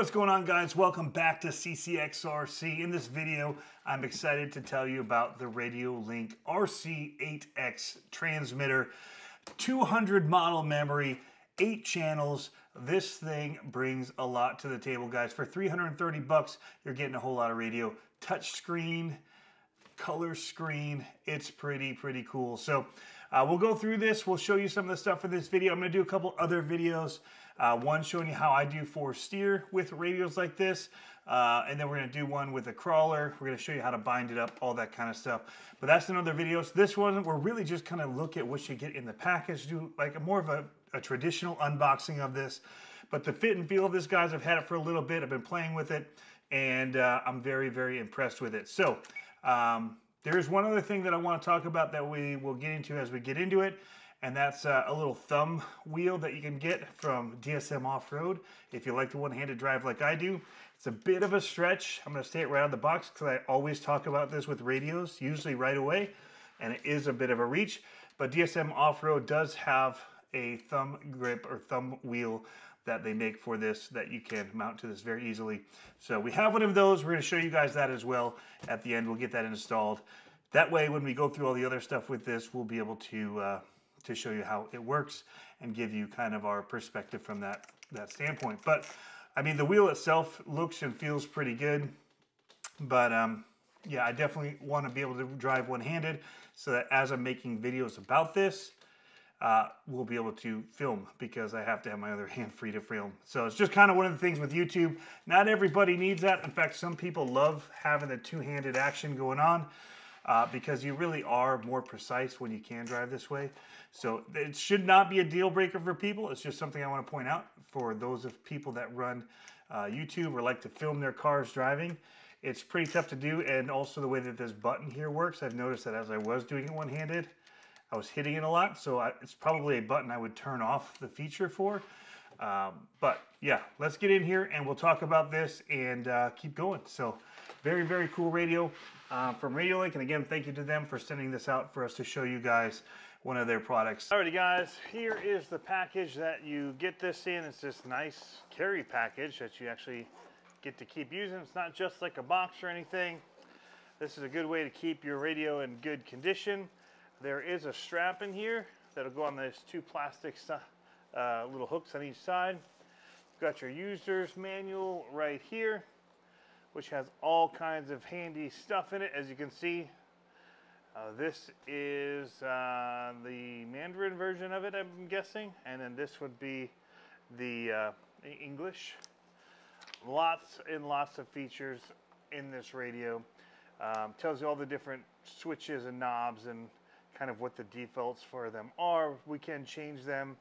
what's going on, guys? Welcome back to CCxRC. In this video, I'm excited to tell you about the Radiolink RC8X transmitter. 200 model memory, 8 channels. This thing brings a lot to the table, guys. For 330 bucks, you're getting a whole lot of radio. Touch screen, color screen. It's pretty cool. So we'll go through this. We'll show you some of the stuff for this video. I'm going to do a couple other videos. One showing you how I do for steer with radios like this. And then we're going to do one with a crawler. We're going to show you how to bind it up, all that kind of stuff. But that's in other videos. This one, we're really just kind of look at what you get in the package. Do like more of a traditional unboxing of this. But the fit and feel of this, guys, I've had it for a little bit. I've been playing with it. And I'm very impressed with it. So there's one other thing that I want to talk about that we will get into as we get into it. And that's a little thumb wheel that you can get from DSM Off-road if you like the one-handed drive like I do. It's a bit of a stretch. I'm going to say it right out of the box because I always talk about this with radios, usually right away. And it is a bit of a reach. But DSM Off-road does have a thumb grip or thumb wheel that they make for this that you can mount to this very easily. So we have one of those. We're going to show you guys that as well. At the end, we'll get that installed. That way, when we go through all the other stuff with this, we'll be able to show you how it works and give you kind of our perspective from that standpoint. But I mean, the wheel itself looks and feels pretty good, but yeah, I definitely want to be able to drive one-handed so that as I'm making videos about this, we'll be able to film because I have to have my other hand free to film. So it's just kind of one of the things with YouTube. Not everybody needs that. In fact, some people love having the two-handed action going on. Because you really are more precise when you can drive this way. So it should not be a deal breaker for people. It's just something I want to point out for those of people that run YouTube or like to film their cars driving. It's pretty tough to do, and also the way that this button here works, I've noticed that as I was doing it one-handed, I was hitting it a lot. So it's probably a button I would turn off the feature for. But yeah, let's get in here and we'll talk about this and keep going. So very cool radio from Radiolink. And again, thank you to them for sending this out for us to show you guys one of their products. Alrighty, guys, here is the package that you get this in. It's this nice carry package that you actually get to keep using. It's not just like a box or anything. This is a good way to keep your radio in good condition. There is a strap in here that'll go on those 2 plastic little hooks on each side. You've got your user's manual right here, which has all kinds of handy stuff in it. As you can see, this is the Mandarin version of it, I'm guessing, and then this would be the English. Lots and lots of features in this radio. Tells you all the different switches and knobs and kind of what the defaults for them are. We can change them,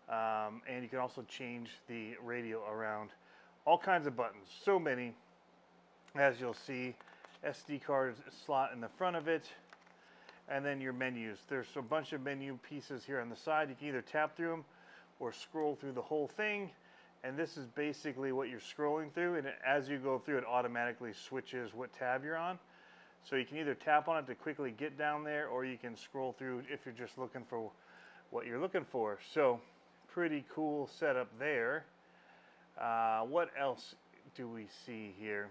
and you can also change the radio around. All kinds of buttons, so many. As you'll see, SD card slot in the front of it, and then your menus. There's a bunch of menu pieces here on the side. You can either tap through them or scroll through the whole thing, and this is basically what you're scrolling through, and as you go through, it automatically switches what tab you're on. So you can either tap on it to quickly get down there, or you can scroll through if you're just looking for what you're looking for. So pretty cool setup there. What else do we see here?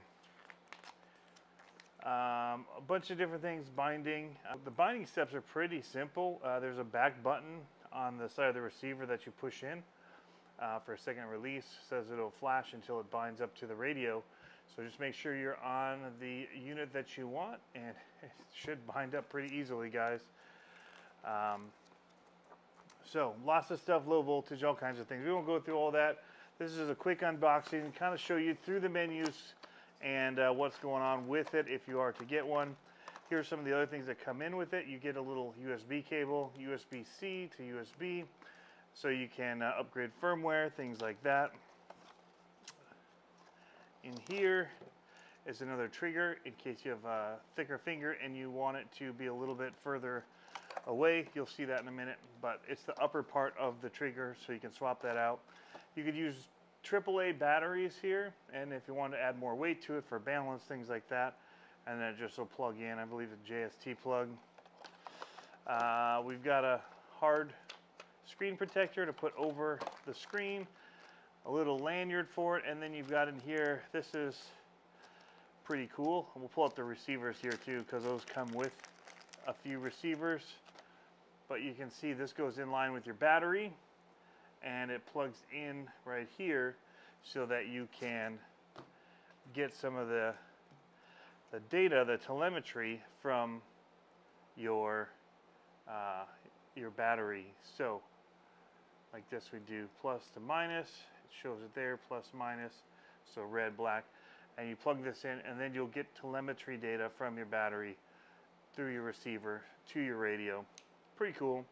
A bunch of different things, binding. The binding steps are pretty simple. There's a back button on the side of the receiver that you push in for a second release. It says it'll flash until it binds up to the radio. So just make sure you're on the unit that you want, and it should bind up pretty easily, guys. So lots of stuff, low voltage, all kinds of things. We won't go through all that. This is a quick unboxing, kind of show you through the menus and what's going on with it if you are to get one. Here's some of the other things that come in with it. You get a little USB cable, USB-C to USB, so you can upgrade firmware, things like that. In here is another trigger in case you have a thicker finger and you want it to be a little bit further away. You'll see that in a minute, but it's the upper part of the trigger, so you can swap that out. You could use AAA batteries here, and if you want to add more weight to it for balance, things like that, and then it just will plug in. I believe it's a JST plug. We've got a hard screen protector to put over the screen. a little lanyard for it, and then you've got in here, this is pretty cool. We'll pull up the receivers here too, because those come with a few receivers. But you can see this goes in line with your battery, and it plugs in right here so that you can get some of the data, the telemetry from your battery. So like this, we do plus to minus, it shows it there, plus minus, so red, black, and you plug this in, and then you'll get telemetry data from your battery through your receiver to your radio. Pretty cool.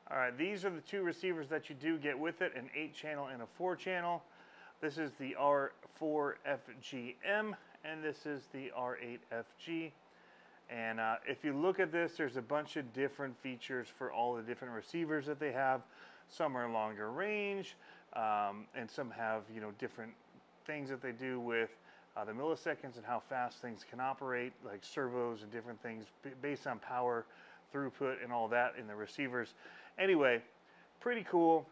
All right, these are the two receivers that you do get with it, an 8-channel and a 4-channel. This is the R4FGM, and this is the R8FG. And if you look at this, there's a bunch of different features for all the different receivers that they have. Some are longer range, and some have, you know, different things that they do with the milliseconds and how fast things can operate, like servos and different things based on power, throughput, and all that in the receivers. Anyway, pretty cool,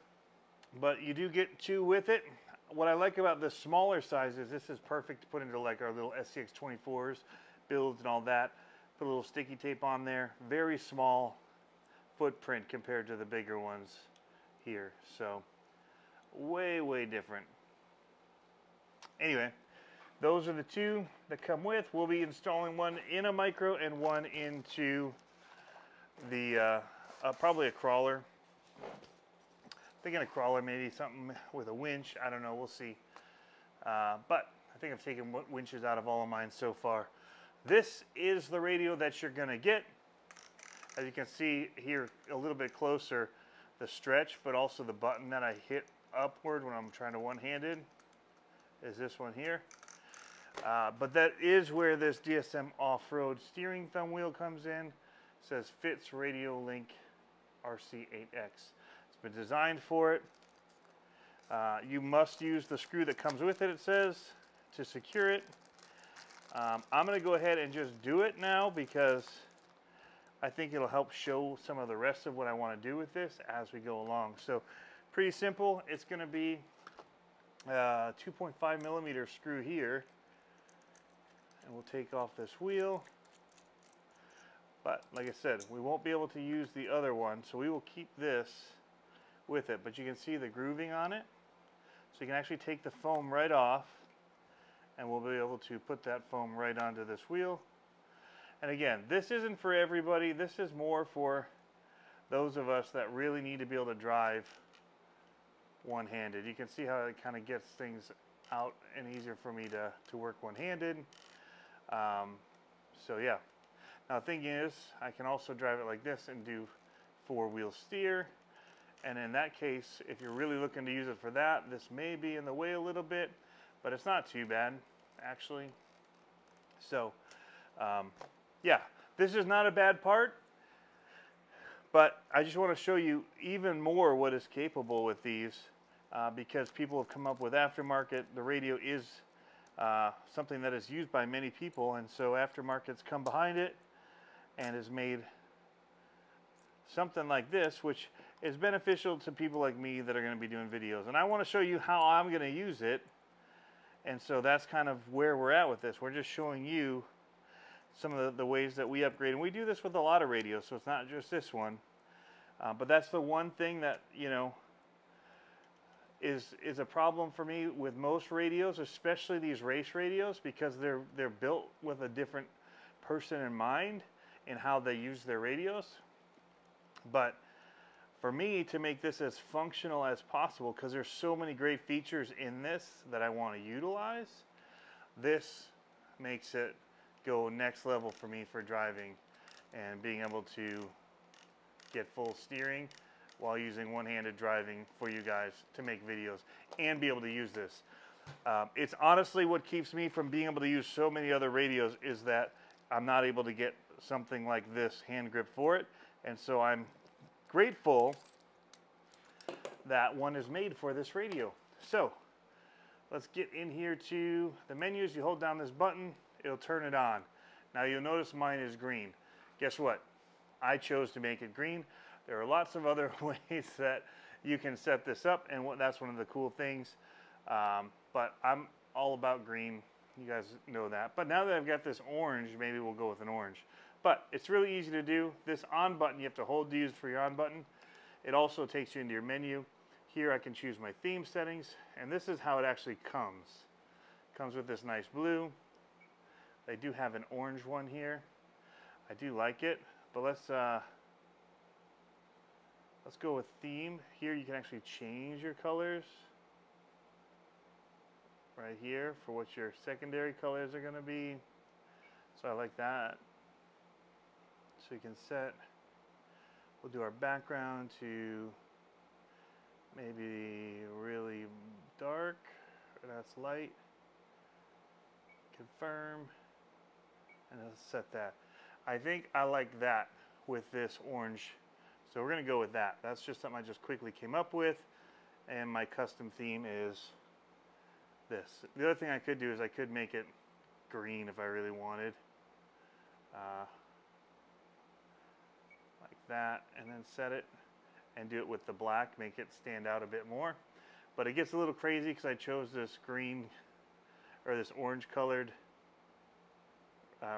but you do get two with it. What I like about the smaller sizes, this is perfect to put into like our little SCX24s, builds and all that. Put a little sticky tape on there. Very small footprint compared to the bigger ones here. So way, way different. Anyway, those are the two that come with. We'll be installing one in a micro and one into the probably a crawler. Thinking a crawler, maybe something with a winch. I don't know, we'll see. But I think I've taken winches out of all of mine so far. This is the radio that you're gonna get. As you can see here a little bit closer, the stretch, but also the button that I hit upward when I'm trying to one-handed is this one here. But that is where this DSM Off-road steering thumb wheel comes in. It says fits Radiolink RC8X. It's been designed for it. You must use the screw that comes with it, it says, to secure it. I'm going to go ahead and just do it now because I think it'll help show some of the rest of what I want to do with this as we go along. So pretty simple. It's going to be a 2.5 millimeter screw here, and we'll take off this wheel. But like I said, we won't be able to use the other one, so we will keep this with it. But you can see the grooving on it, so you can actually take the foam right off, and we'll be able to put that foam right onto this wheel. And again, this isn't for everybody. This is more for those of us that really need to be able to drive one-handed. You can see how it kind of gets things out and easier for me to work one-handed. So yeah. Now the thing is, I can also drive it like this and do 4-wheel steer. And in that case, if you're really looking to use it for that, this may be in the way a little bit, but it's not too bad, actually. So, yeah, this is not a bad part, but I just want to show you even more what is capable with these, because people have come up with aftermarket. The radio is something that is used by many people, and so aftermarket's come behind it and has made something like this, which is beneficial to people like me that are going to be doing videos. And I want to show you how I'm going to use it. And so that's kind of where we're at with this. We're just showing you some of the ways that we upgrade. And we do this with a lot of radios, so it's not just this one. But that's the one thing that, you know, is a problem for me with most radios, especially these race radios, because they're built with a different person in mind in how they use their radios. But for me to make this as functional as possible, because there's so many great features in this that I want to utilize, this makes it go next level for me for driving and being able to get full steering while using one-handed driving for you guys to make videos and be able to use this. It's honestly what keeps me from being able to use so many other radios is that I'm not able to get something like this hand grip for it. And so I'm grateful that one is made for this radio. So let's get in here to the menus. You hold down this button, it'll turn it on. Now you'll notice mine is green. Guess what? I chose to make it green. There are lots of other ways that you can set this up, and that's one of the cool things. But I'm all about green. You guys know that. But now that I've got this orange, maybe we'll go with an orange. But it's really easy to do. This on button, you have to hold to use for your on button. It also takes you into your menu. Here I can choose my theme settings, and this is how it actually comes. It comes with this nice blue. They do have an orange one here. I do like it, but let's go with theme. Here you can actually change your colors right here for what your secondary colors are going to be. So I like that. So you can set, we'll do our background to maybe really dark, or that's light. Confirm, and let's set that. I think I like that with this orange. So we're going to go with that. That's just something I just quickly came up with, and my custom theme is this. The other thing I could do is I could make it green if I really wanted. Like that, and then set it and do it with the black, make it stand out a bit more. But it gets a little crazy because I chose this green, or this orange colored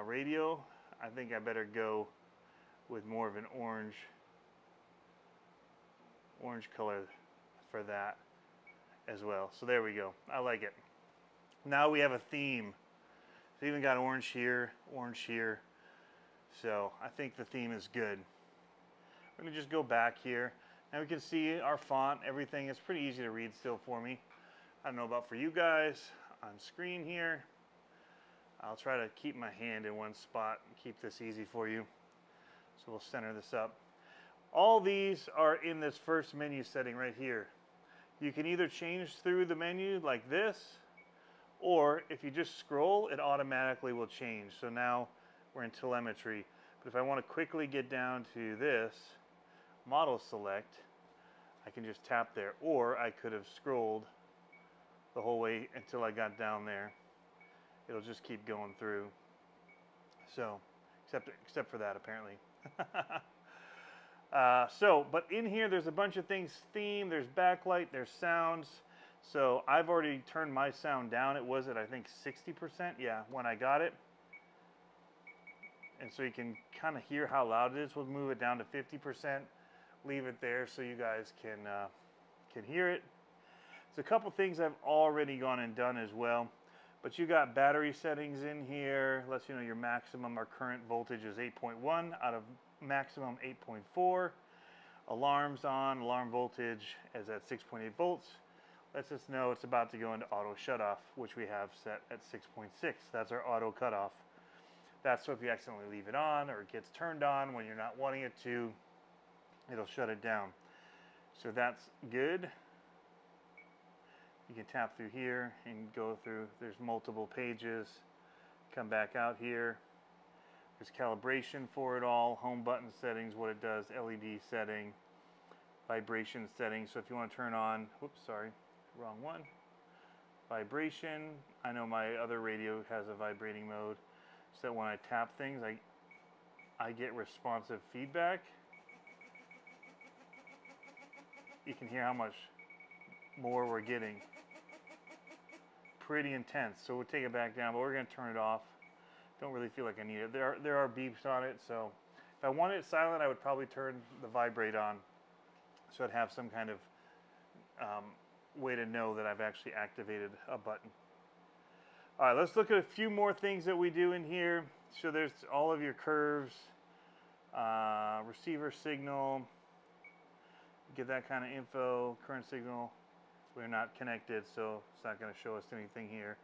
radio. I think I better go with more of an orange color for that as well. So there we go. I like it. Now we have a theme. It's even got orange here, orange here. So I think the theme is good. We're going to just go back here. Now we can see our font, everything. It's pretty easy to read still for me. I don't know about for you guys on screen here. I'll try to keep my hand in one spot and keep this easy for you. So we'll center this up. All these are in this first menu setting right here. You can either change through the menu like this, or if you just scroll, it automatically will change. So now we're in telemetry. But if I want to quickly get down to this, model select, I can just tap there. Or I could have scrolled the whole way until I got down there. It'll just keep going through. So, except for that apparently. But in here there's a bunch of things. Theme, there's backlight, there's sounds. So I've already turned my sound down. It was at I think 60%, yeah, when I got it. And so you can kind of hear how loud it is. We'll move it down to 50%. Leave it there so you guys can hear it. There's a couple things I've already gone and done as well. But you got battery settings in here. Lets you know your maximum or current voltage is 8.1 out of maximum 8.4. Alarms on. Alarm voltage is at 6.8 volts. Lets us know it's about to go into auto shutoff, which we have set at 6.6. That's our auto cutoff. That's so if you accidentally leave it on or it gets turned on when you're not wanting it to, it'll shut it down. So that's good. You can tap through here and go through. There's multiple pages. Come back out here. There's calibration for it all. Home button settings, what it does. LED setting. Vibration settings. So if you want to turn on, whoops, sorry, wrong one. Vibration. I know my other radio has a vibrating mode. So that when I tap things, I get responsive feedback. You can hear how much more we're getting. Pretty intense. So we'll take it back down, but we're going to turn it off. Don't really feel like I need it. There are beeps on it, so if I wanted it silent, I would probably turn the vibrate on, so I'd have some kind of way to know that I've actually activated a button. All right, let's look at a few more things that we do in here. So there's all of your curves, receiver signal, get that kind of info, current signal. We're not connected, so it's not going to show us anything here.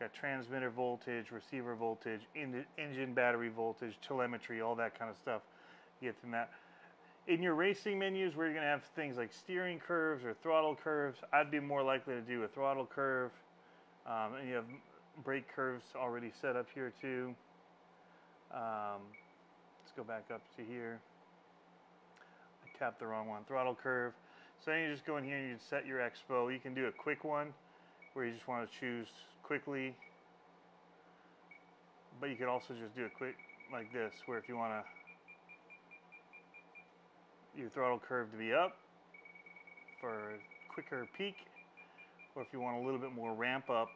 Got transmitter voltage, receiver voltage, engine battery voltage, telemetry, all that kind of stuff. You get from that. In your racing menus, where you're going to have things like steering curves or throttle curves, I'd be more likely to do a throttle curve. And you have brake curves already set up here too. Let's go back up to here. I tapped the wrong one. Throttle curve. So then you just go in here and you set your expo. You can do a quick one where you just want to choose quickly. But you could also just do a quick like this, where if you want to your throttle curve to be up for quicker peak, or if you want a little bit more ramp up,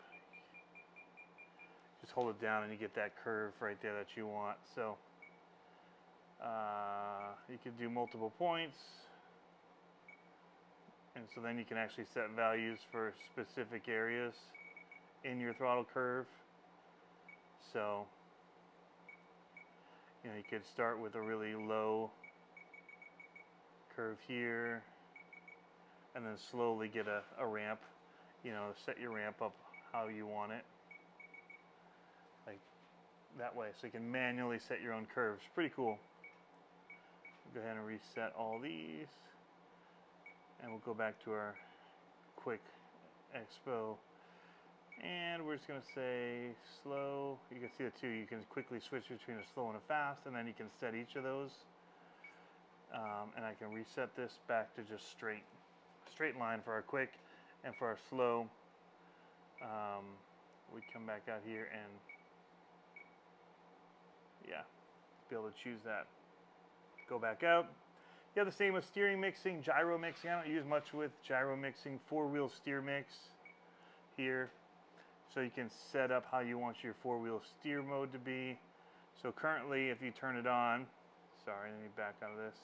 just hold it down and you get that curve right there that you want. So you could do multiple points, and so then you can actually set values for specific areas in your throttle curve. So you know, you could start with a really low curve here, and then slowly get a ramp. You know, set your ramp up how you want it, like that way, so you can manually set your own curves. Pretty cool. Go ahead and reset all these, and we'll go back to our quick expo, and we're just going to say slow. You can see the two. You can quickly switch between a slow and a fast, and then you can set each of those, and I can reset this back to just straight line for our quick, and for our slow we come back out here and yeah, be able to choose that. Go back out. You have the same with steering mixing, gyro mixing. I don't use much with gyro mixing. 4-wheel steer mix here. So you can set up how you want your 4-wheel steer mode to be. So currently, if you turn it on, sorry, let me back out of this.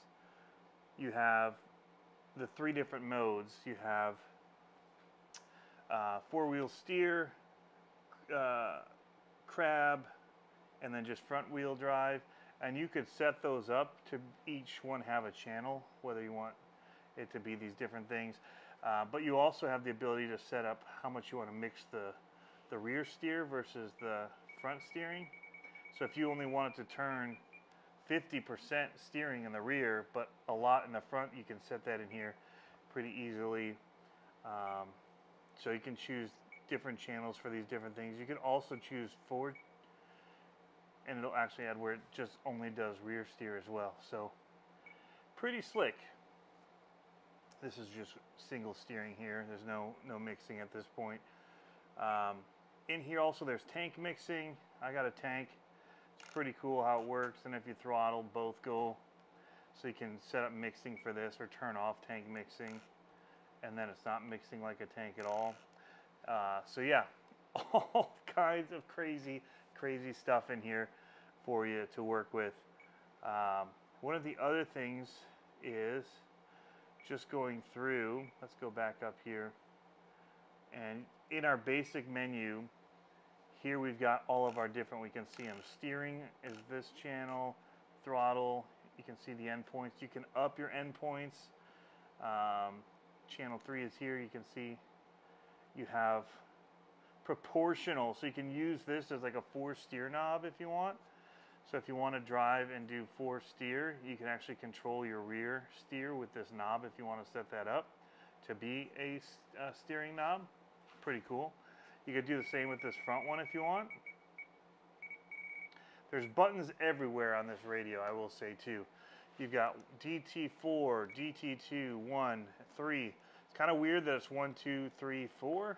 You have the 3 different modes. You have 4-wheel steer, crab, and then just front wheel drive. And you could set those up to each one have a channel, whether you want it to be these different things. But you also have the ability to set up how much you want to mix the rear steer versus the front steering. So if you only wanted to turn 50% steering in the rear, but a lot in the front, you can set that in here pretty easily. So you can choose different channels for these different things. You can also choose forward, and it'll actually add where it just only does rear steer as well. So pretty slick. This is just single steering here. There's no mixing at this point. In here also there's tank mixing. I got a tank. It's pretty cool how it works, and if you throttle, both go. So you can set up mixing for this or turn off tank mixing, and then it's not mixing like a tank at all. So yeah, all kinds of crazy stuff in here for you to work with. One of the other things is just going through, let's go back up here, and in our basic menu here we've got all of our different, we can see them. Steering is this channel, throttle, you can see the endpoints. You can up your endpoints. Channel 3 is here. You can see you have proportional, so you can use this as like a 4 steer knob if you want. So if you want to drive and do 4 steer, you can actually control your rear steer with this knob if you want to set that up to be a steering knob. Pretty cool. You could do the same with this front one if you want. There's buttons everywhere on this radio, I will say too. You've got DT4, DT2, 1, 3. It's kind of weird that it's 1, 2, 3, 4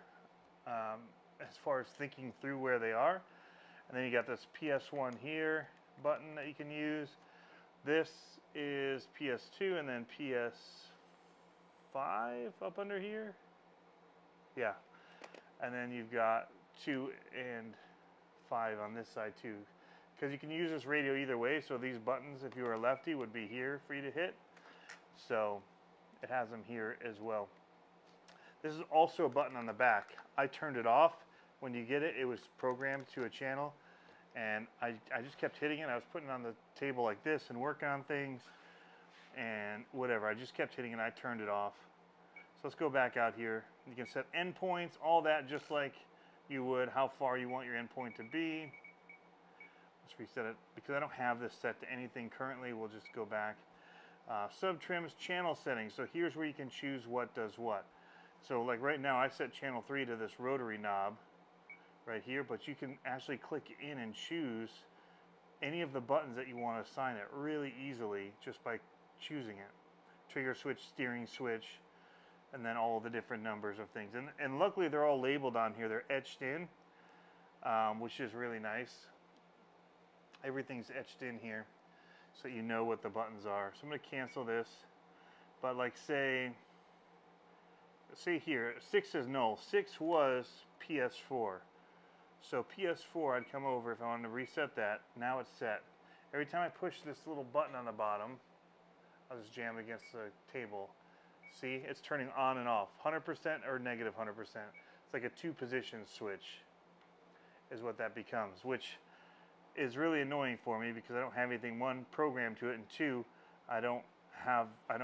as far as thinking through where they are. And then you got this PS1 here button that you can use. This is PS2 and then PS5 up under here. Yeah. And then you've got 2 and 5 on this side too. Because you can use this radio either way, so these buttons, if you were a lefty, would be here for you to hit. So it has them here as well. This is also a button on the back. I turned it off. When you get it, it was programmed to a channel, and I just kept hitting it. I was putting it on the table like this and working on things and whatever. I just kept hitting it. I turned it off. So let's go back out here. You can set endpoints, all that, just like you would, how far you want your endpoint to be. Let's reset it. Because I don't have this set to anything currently, we'll just go back. Sub trims, channel settings. So here's where you can choose what does what. So like right now, I set channel 3 to this rotary knob right here, but you can actually click in and choose any of the buttons that you want to assign it really easily just by choosing it. Trigger switch, steering switch, and then all the different numbers of things. And luckily they're all labeled on here. They're etched in, which is really nice. Everything's etched in here so you know what the buttons are. So I'm going to cancel this, but like say see here, 6 is null. 6 was PS4. So PS4, I'd come over if I wanted to reset that. Now it's set. Every time I push this little button on the bottom, I'll just jam against the table. See, it's turning on and off, 100% or negative 100%. It's like a 2-position switch is what that becomes, which is really annoying for me because I don't have anything, 1, programmed to it, and 2, I don't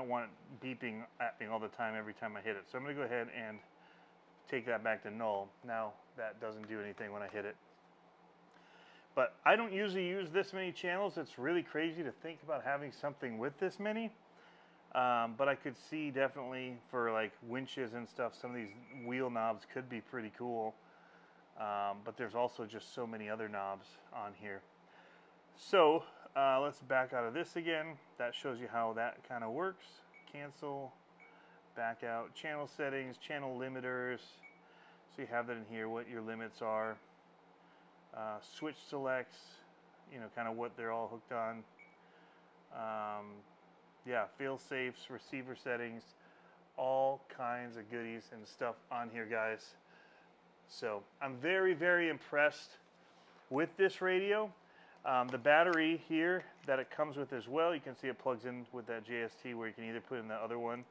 want it beeping at me all the time every time I hit it. So I'm going to go ahead and take that back to null. Now that doesn't do anything when I hit it. But I don't usually use this many channels. It's really crazy to think about having something with this many. But I could see definitely for like winches and stuff, some of these wheel knobs could be pretty cool. But there's also just so many other knobs on here. So let's back out of this again. That shows you how that kind of works. Cancel, back out, channel settings, channel limiters. So you have that in here, what your limits are. Switch selects, you know, kind of what they're all hooked on. Yeah, fail safes, receiver settings, all kinds of goodies and stuff on here, guys. So I'm very, very impressed with this radio. The battery here that it comes with as well, you can see it plugs in with that JST where you can either put in the other one,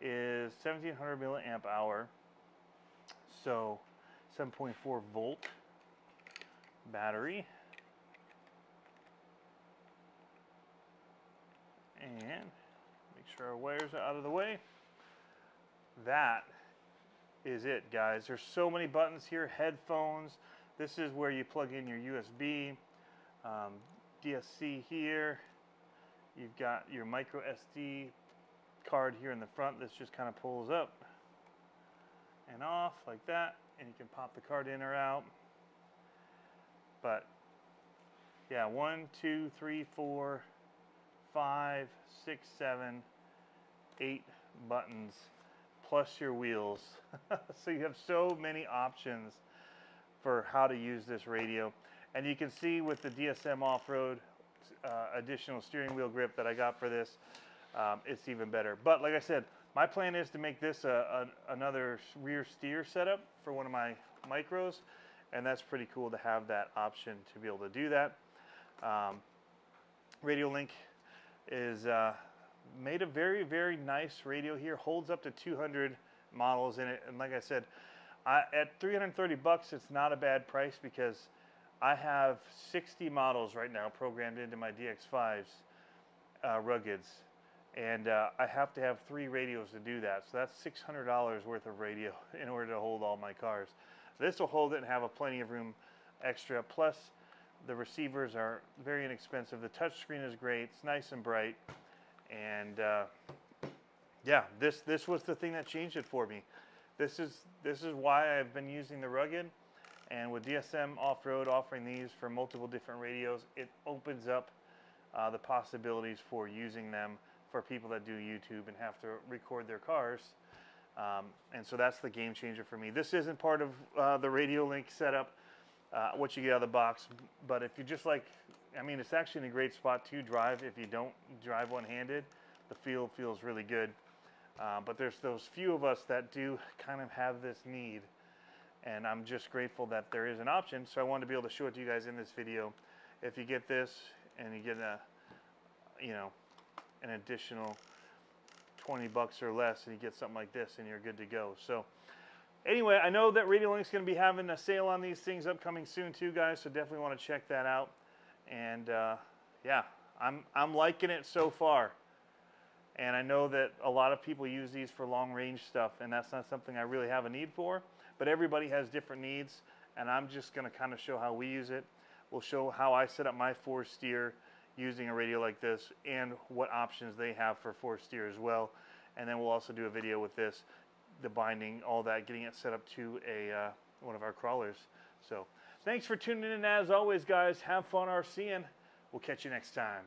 is 1700 milliamp hour. So 7.4 volt battery. And make sure our wires are out of the way. That is it, guys. There's so many buttons here. Headphones. This is where you plug in your USB. DSC here. You've got your micro SD card here in the front. This just kind of pulls up and off like that, and you can pop the card in or out. But yeah, 1, 2, 3, 4, 5, 6, 7, 8 buttons plus your wheels. So you have so many options for how to use this radio. And you can see with the DSM Off-road additional steering wheel grip that I got for this, it's even better. But like I said, my plan is to make this another rear steer setup for one of my micros, and that's pretty cool to have that option to be able to do that. Radiolink is made a very, very nice radio here. Holds up to 200 models in it, and like I said, at $330 bucks, it's not a bad price because I have 60 models right now programmed into my DX5's ruggeds, and I have to have 3 radios to do that. So that's $600 worth of radio in order to hold all my cars. This will hold it and have plenty of room extra. Plus, the receivers are very inexpensive. The touchscreen is great. It's nice and bright. And yeah, this was the thing that changed it for me. This is why I've been using the rugged. And with DSM Off-road offering these for multiple different radios, it opens up the possibilities for using them for people that do YouTube and have to record their cars. And so that's the game changer for me. This isn't part of the Radiolink setup, what you get out of the box. But if you just like, I mean, it's actually in a great spot to drive if you don't drive one-handed. The feel feels really good. But there's those few of us that do kind of have this need. And I'm just grateful that there is an option. So I wanted to be able to show it to you guys in this video. If you get this and you get an additional 20 bucks or less, and you get something like this, and you're good to go. So anyway, I know that Radiolink's going to be having a sale on these things upcoming soon too, guys. So definitely want to check that out. And yeah, I'm liking it so far. And I know that a lot of people use these for long range stuff, and that's not something I really have a need for. But everybody has different needs, and I'm just going to kind of show how we use it. We'll show how I set up my 4-steer using a radio like this, and what options they have for 4-steer as well. And then we'll also do a video with this, the binding, all that, getting it set up to a one of our crawlers. So thanks for tuning in. As always, guys, have fun RCing. We'll catch you next time.